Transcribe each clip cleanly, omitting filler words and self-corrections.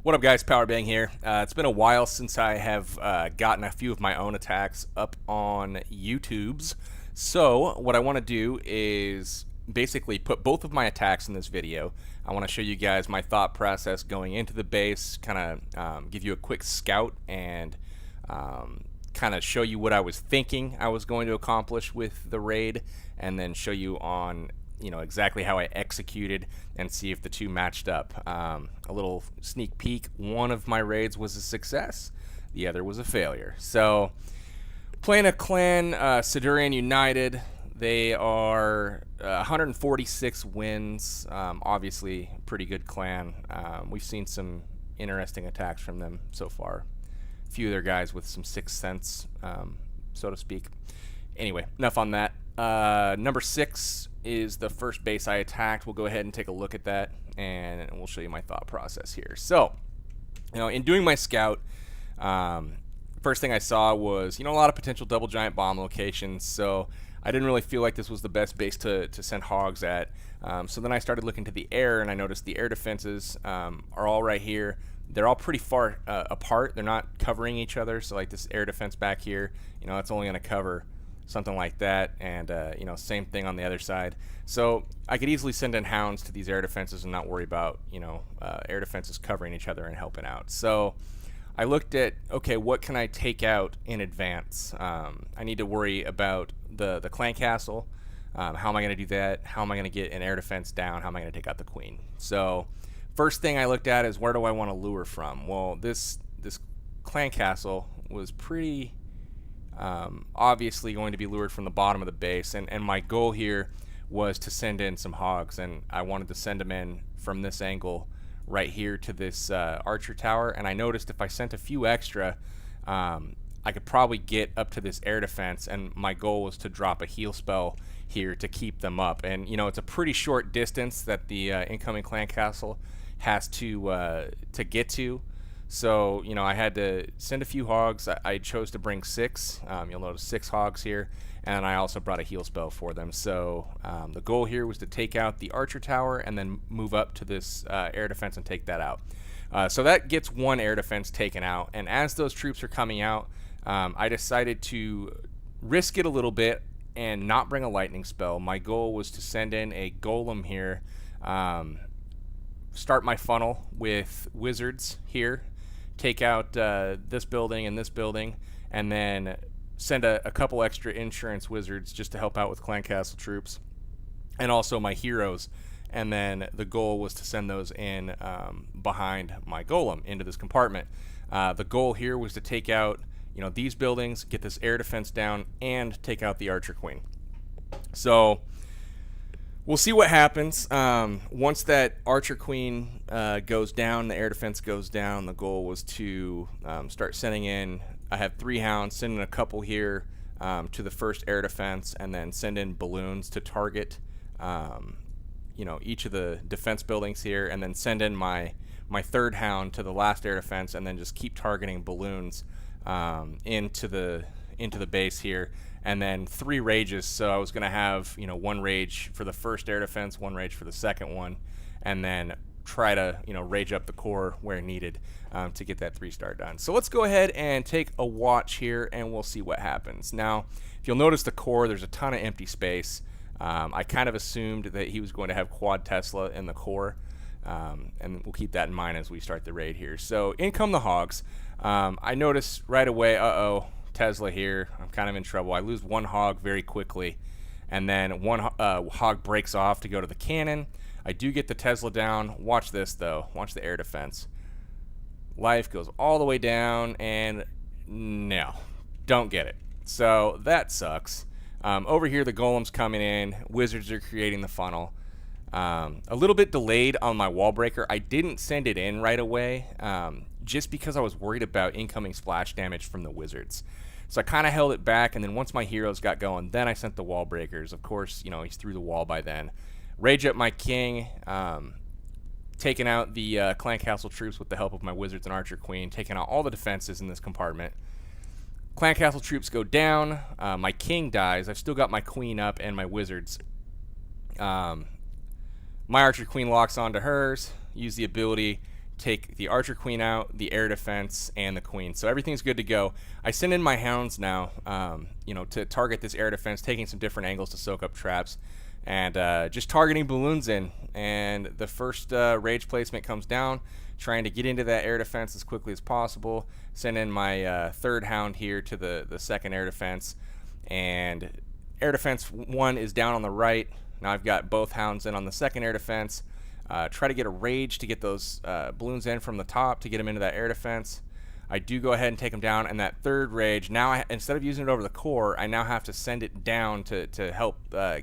What up, guys? Powerbang here. It's been a while since I have gotten a few of my own attacks up on YouTube's. So what I want to do is basically put both of my attacks in this video. I want to show you guys my thought process going into the base, kind of give you a quick scout and kind of show you what I was thinking I was going to accomplish with the raid, and then show you on exactly how I executed and see if the two matched up. A little sneak peek: one of my raids was a success, the other was a failure. So playing a clan, Sidurian United. They are 146 wins, obviously pretty good clan. We've seen some interesting attacks from them so far. A few of their guys with some sixth sense, so to speak. Anyway, enough on that. Number 6 is the first base I attacked. We'll go ahead and take a look at that, and we'll show you my thought process here. So, in doing my scout, first thing I saw was, a lot of potential double giant bomb locations, so I didn't really feel like this was the best base to send hogs at. So then I started looking to the air, and I noticed the air defenses are all right here. They're all pretty far apart. They're not covering each other, so like this air defense back here, it's only going to cover something like that, and same thing on the other side. So I could easily send in hounds to these air defenses and not worry about air defenses covering each other and helping out. So I looked at, okay, what can I take out in advance? I need to worry about the clan castle. How am I going to do that? How am I going to get an air defense down? How am I going to take out the queen? So first thing I looked at is, where do I want to lure from? Well, this clan castle was pretty obviously going to be lured from the bottom of the base, and my goal here was to send in some hogs, and I wanted to send them in from this angle right here to this archer tower. And I noticed if I sent a few extra, I could probably get up to this air defense, and my goal was to drop a heal spell here to keep them up. And it's a pretty short distance that the incoming clan castle has to get to. So, I had to send a few hogs. I chose to bring 6. You'll notice 6 hogs here, and I also brought a heal spell for them. So the goal here was to take out the archer tower and then move up to this air defense and take that out. So that gets one air defense taken out, and as those troops are coming out, I decided to risk it a little bit and not bring a lightning spell. My goal was to send in a golem here, start my funnel with wizards here, take out this building and this building, and then send a couple extra insurance wizards just to help out with clan castle troops, and also my heroes. And then the goal was to send those in behind my golem into this compartment. The goal here was to take out these buildings, get this air defense down, and take out the archer queen. So we'll see what happens. Once that archer queen goes down, the air defense goes down, the goal was to start sending in, I have 3 hounds, send in a couple here to the first air defense, and then send in balloons to target each of the defense buildings here, and then send in my 3rd hound to the last air defense, and then just keep targeting balloons into the base here. And then 3 rages, so I was going to have 1 rage for the first air defense, 1 rage for the second one, and then try to rage up the core where needed to get that 3-star done. So let's go ahead and take a watch here, and we'll see what happens. Now, if you'll notice the core, there's a ton of empty space. I kind of assumed that he was going to have quad Tesla in the core, and we'll keep that in mind as we start the raid here. So in come the hogs. I noticed right away, Tesla here, I'm kind of in trouble. I lose 1 hog very quickly, and then 1 hog breaks off to go to the cannon. I do get the Tesla down. Watch this though. Watch the air defense. Life goes all the way down, and no, don't get it. So that sucks. Over here, the golem's coming in. Wizards are creating the funnel. A little bit delayed on my wall breaker. I didn't send it in right away, just because I was worried about incoming splash damage from the wizards. So I kind of held it back, and then once my heroes got going, then I sent the wall breakers. Of course, he's through the wall by then. Rage up my king, taking out the clan castle troops with the help of my wizards and archer queen, taking out all the defenses in this compartment. Clan castle troops go down. My king dies. I've still got my queen up and my wizards. My archer queen locks onto hers. Use the ability take the archer queen out, the air defense, and the queen. So everything's good to go. I send in my hounds now, to target this air defense, taking some different angles to soak up traps, and just targeting balloons in. And the first rage placement comes down, trying to get into that air defense as quickly as possible. Send in my third hound here to the second air defense, and air defense 1 is down on the right. Now I've got both hounds in on the second air defense. Try to get a rage to get those balloons in from the top to get them into that air defense. I do go ahead and take them down, and that third rage, now instead of using it over the core, I now have to send it down to help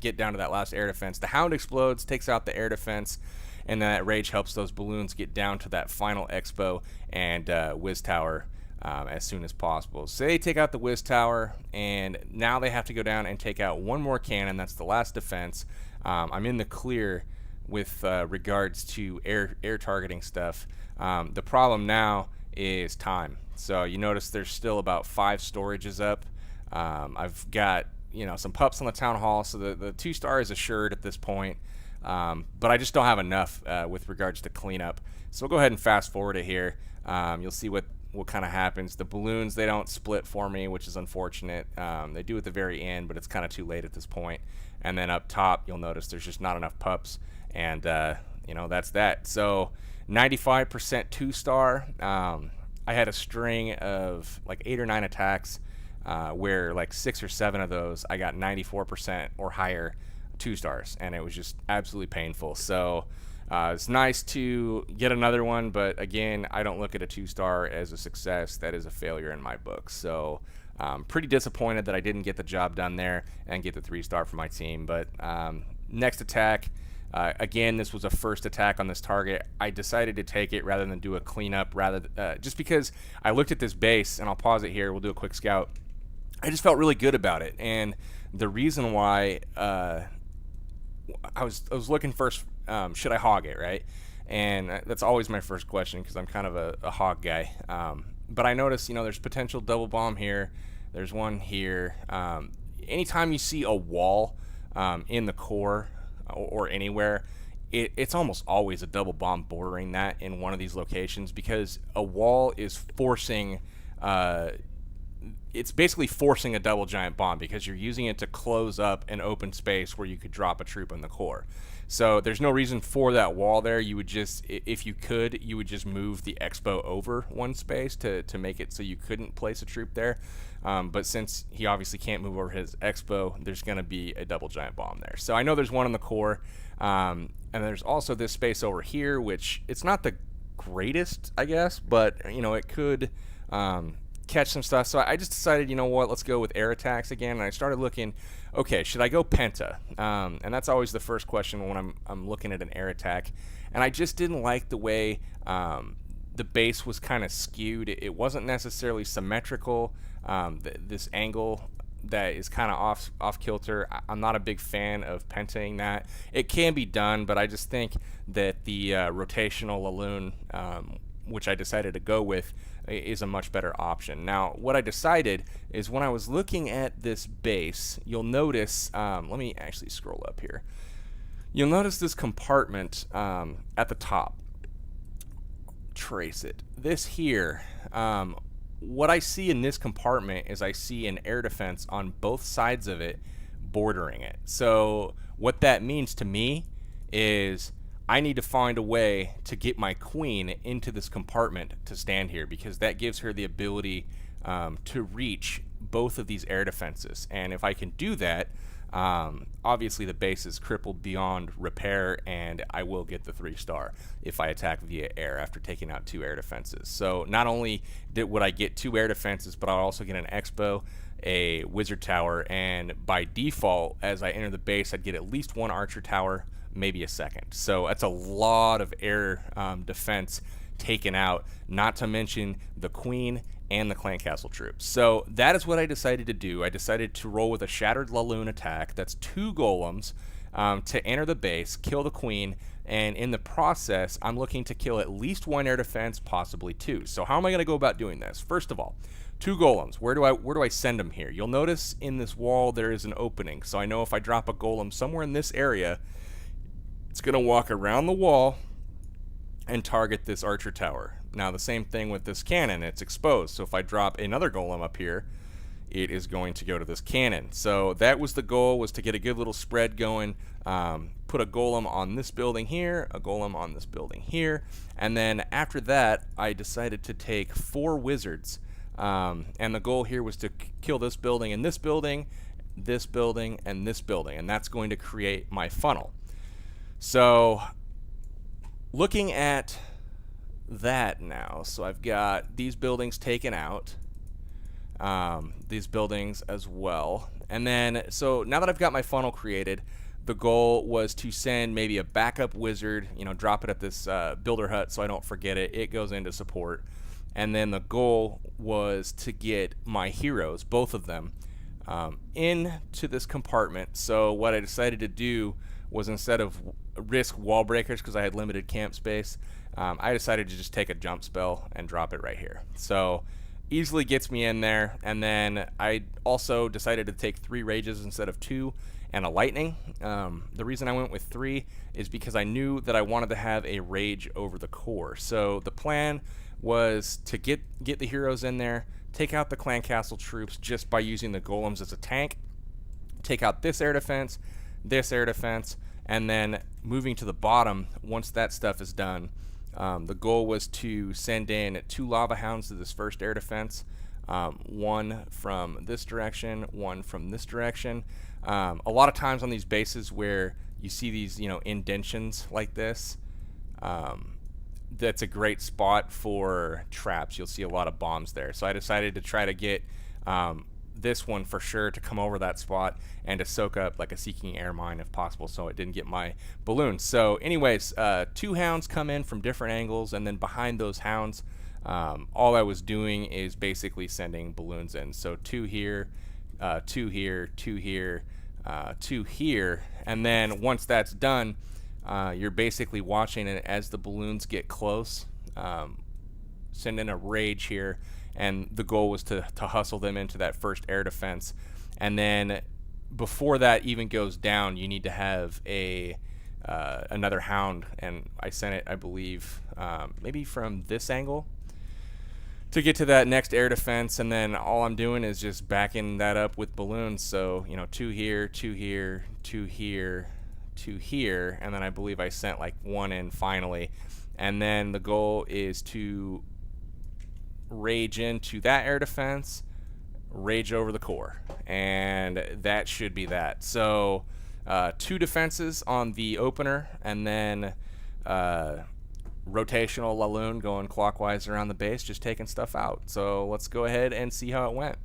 get down to that last air defense. The hound explodes, takes out the air defense, and then that rage helps those balloons get down to that final expo and whiz tower as soon as possible. So they take out the whiz tower, and now they have to go down and take out one more cannon. That's the last defense. I'm in the clear with regards to air targeting stuff. The problem now is time. So you notice there's still about 5 storages up. I've got some pups on the town hall, so the 2-star is assured at this point. But I just don't have enough with regards to cleanup. So we'll go ahead and fast forward it here. You'll see what kind of happens. The balloons, they don't split for me, which is unfortunate. They do at the very end, but it's kind of too late at this point. And then up top, you'll notice there's just not enough pups, and that's that. So 95% 2-star. I had a string of like 8 or 9 attacks where like 6 or 7 of those I got 94% or higher 2-stars, and it was just absolutely painful. So it's nice to get another one, but again, I don't look at a 2-star as a success. That is a failure in my book. So pretty disappointed that I didn't get the job done there and get the 3-star for my team. But next attack, again, this was a first attack on this target. I decided to take it rather than do a cleanup, just because I looked at this base, and I'll pause it here. We'll do a quick scout. I just felt really good about it, and the reason why I was looking first, should I hog it, right? And that's always my first question because I'm kind of a hog guy. But I noticed, there's potential double bomb here. There's one here. Anytime you see a wall in the core or anywhere, it's almost always a double bomb bordering that in one of these locations, because a wall is forcing it's basically forcing a double giant bomb because you're using it to close up an open space where you could drop a troop in the core. So there's no reason for that wall there. You would just, if you could, you would just move the expo over one space to make it so you couldn't place a troop there. But since he obviously can't move over his expo, there's going to be a double giant bomb there. So I know there's one in the core. And there's also this space over here, which it's not the greatest, I guess, but it could catch some stuff. So I just decided, let's go with air attacks again. And I started looking, okay, should I go penta? And that's always the first question when I'm looking at an air attack. And I just didn't like the way the base was kind of skewed. It wasn't necessarily symmetrical. This angle that is kind of off kilter. I'm not a big fan of pentaing that. It can be done, but I just think that the rotational Laloon, which I decided to go with, is a much better option. Now, what I decided is when I was looking at this base, you'll notice, let me actually scroll up here. You'll notice this compartment at the top. Trace it. This here, what I see in this compartment is I see an air defense on both sides of it bordering it. So what that means to me is I need to find a way to get my queen into this compartment to stand here, because that gives her the ability to reach both of these air defenses. And if I can do that, obviously the base is crippled beyond repair, and I will get the 3-star if I attack via air after taking out 2 air defenses. So not only would I get 2 air defenses, but I'll also get an expo, a wizard tower, and by default, as I enter the base, I'd get at least 1 archer tower, maybe a second. So that's a lot of air defense taken out, not to mention the queen and the clan castle troops. So that is what I decided to do. I decided to roll with a shattered Laloon attack. That's 2 golems to enter the base, kill the queen, and in the process, I'm looking to kill at least 1 air defense, possibly 2. So how am I going to go about doing this? First of all, 2 golems. Where do I send them here? You'll notice in this wall there is an opening. So I know if I drop a golem somewhere in this area, it's going to walk around the wall and target this archer tower. Now the same thing with this cannon, it's exposed, so if I drop another golem up here, it is going to go to this cannon. So that was the goal, was to get a good little spread going. Put a golem on this building here, a golem on this building here, and then after that I decided to take 4 wizards, and the goal here was to kill this building and this building, this building and this building, and that's going to create my funnel. So looking at that now, so I've got these buildings taken out, these buildings as well, and then so now that I've got my funnel created, the goal was to send maybe a backup wizard, you know, drop it at this builder hut so I don't forget it. It goes into support, and then the goal was to get my heroes, both of them, into this compartment. So what I decided to do was, instead of risk wall breakers because I had limited camp space, I decided to just take a jump spell and drop it right here. So easily gets me in there. And then I also decided to take 3 rages instead of 2 and a lightning. The reason I went with 3 is because I knew that I wanted to have a rage over the core. So the plan was to get the heroes in there, take out the clan castle troops just by using the golems as a tank, take out this air defense, and then moving to the bottom, once that stuff is done, the goal was to send in 2 lava hounds to this first air defense, 1 from this direction, 1 from this direction. A lot of times on these bases where you see these, you know, indentions like this, that's a great spot for traps. You'll see a lot of bombs there. So I decided to try to get this one for sure to come over that spot and to soak up like a seeking air mine if possible, so it didn't get my balloons. So anyways, 2 hounds come in from different angles, and then behind those hounds, all I was doing is basically sending balloons in. So 2 here, 2 here, 2 here, 2 here, and then once that's done, you're basically watching it as the balloons get close. Send in a rage here, and the goal was to hustle them into that first air defense. And then before that even goes down, you need to have another hound, and I sent it, I believe, maybe from this angle to get to that next air defense, and then all I'm doing is just backing that up with balloons. So, you know, 2 here, 2 here, 2 here, 2 here, and then I believe I sent like 1 in finally. And then the goal is to rage into that air defense, rage over the core, and that should be that. So 2 defenses on the opener, and then rotational Laloon going clockwise around the base, just taking stuff out. So let's go ahead and see how it went.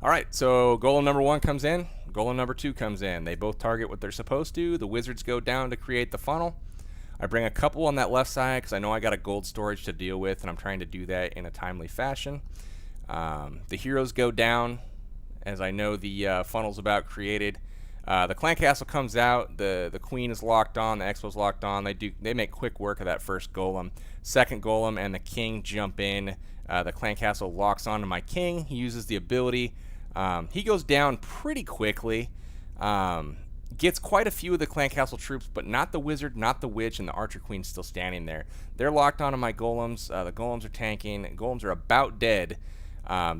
Alright, so golem number 1 comes in, golem number 2 comes in. They both target what they're supposed to. The wizards go down to create the funnel. I bring a couple on that left side because I know I got a gold storage to deal with, and I'm trying to do that in a timely fashion. The heroes go down as I know the funnel's about created. The clan castle comes out, the queen is locked on, the expo's locked on. They make quick work of that first golem. Second golem and the king jump in. The clan castle locks onto my king. He uses the ability. He goes down pretty quickly. Gets quite a few of the clan castle troops, but not the wizard, not the witch, and the archer queen's still standing there. They're locked onto my golems. The golems are tanking. Golems are about dead.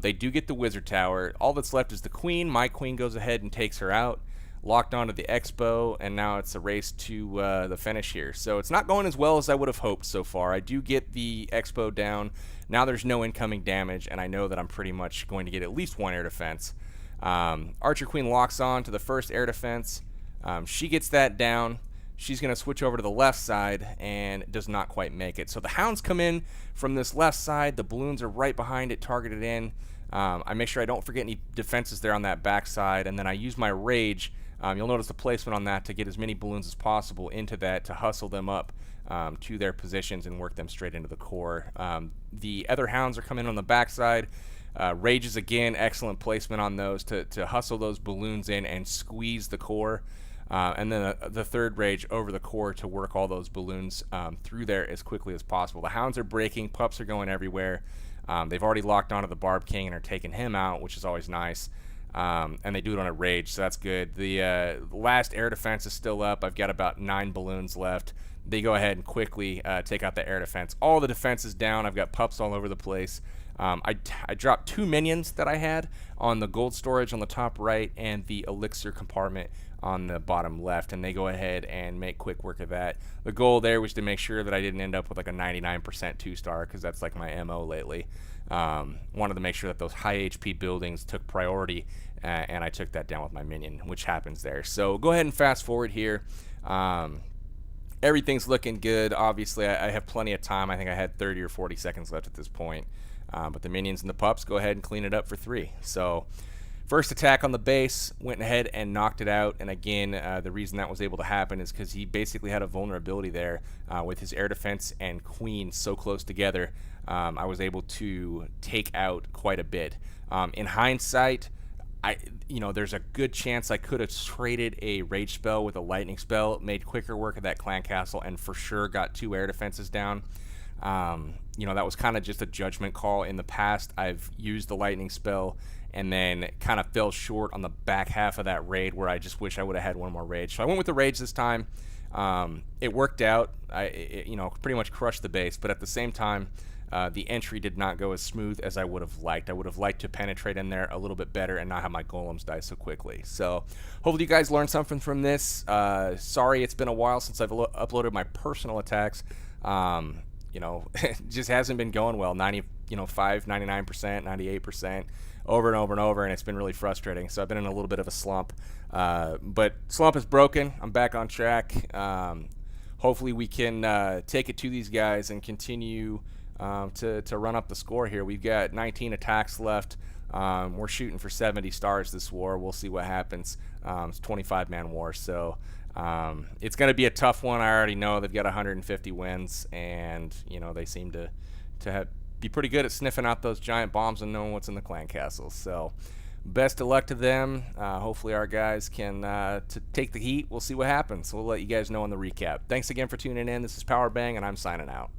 They do get the wizard tower. All that's left is the queen. My queen goes ahead and takes her out. Locked onto the expo, and now it's a race to the finish here. So it's not going as well as I would have hoped so far. I do get the expo down. Now there's no incoming damage, and I know that I'm pretty much going to get at least 1 air defense. Archer queen locks on to the first air defense. She gets that down. She's going to switch over to the left side and does not quite make it. So the hounds come in from this left side. The balloons are right behind it, targeted in. I make sure I don't forget any defenses there on that back side, and then I use my rage. You'll notice the placement on that to get as many balloons as possible into that to hustle them up to their positions and work them straight into the core. The other hounds are coming in on the back side. Rages again, excellent placement on those to hustle those balloons in and squeeze the core. And then the third rage over the core to work all those balloons through there as quickly as possible. The hounds are breaking, pups are going everywhere. They've already locked onto the Barb King and are taking him out, which is always nice. and they do it on a rage, so that's good. The last air defense is still up. I've got about 9 balloons left. They go ahead and quickly take out the air defense. All the defense is down. I've got pups all over the place. I dropped 2 minions that I had on the gold storage on the top right and the elixir compartment on the bottom left, and they go ahead and make quick work of that. The goal there was to make sure that I didn't end up with like a 99% 2-star, because that's like my MO lately. Wanted to make sure that those high HP buildings took priority, and I took that down with my minion, which happens there. So go ahead and fast forward here. Everything's looking good. Obviously, I have plenty of time. I think I had 30 or 40 seconds left at this point. But the minions and the pups go ahead and clean it up for 3. So first attack on the base, went ahead and knocked it out. And again, the reason that was able to happen is because he basically had a vulnerability there with his air defense and queen so close together. I was able to take out quite a bit. In hindsight, there's a good chance I could have traded a rage spell with a lightning spell, made quicker work of that clan castle, and for sure got 2 air defenses down. That was kind of just a judgment call. In the past, I've used the lightning spell and then kind of fell short on the back half of that raid, where I just wish I would have had 1 more rage. So I went with the rage this time. It worked out. I pretty much crushed the base, but at the same time, the entry did not go as smooth as I would have liked. I would have liked to penetrate in there a little bit better and not have my golems die so quickly. So hopefully you guys learned something from this. Sorry it's been a while since I've uploaded my personal attacks. It just hasn't been going well. 95, 99%, 98%, over and over and over, and it's been really frustrating. So I've been in a little bit of a slump. But slump is broken. I'm back on track. Hopefully we can take it to these guys and continue to run up the score here. We've got 19 attacks left. We're shooting for 70 stars this war. We'll see what happens. It's a 25-man war, so it's going to be a tough one. I already know they've got 150 wins, and they seem to be pretty good at sniffing out those giant bombs and knowing what's in the clan castles. So best of luck to them. Hopefully our guys can to take the heat. We'll see what happens. We'll let you guys know on the recap. Thanks again for tuning in. This is Powerbang, and I'm signing out.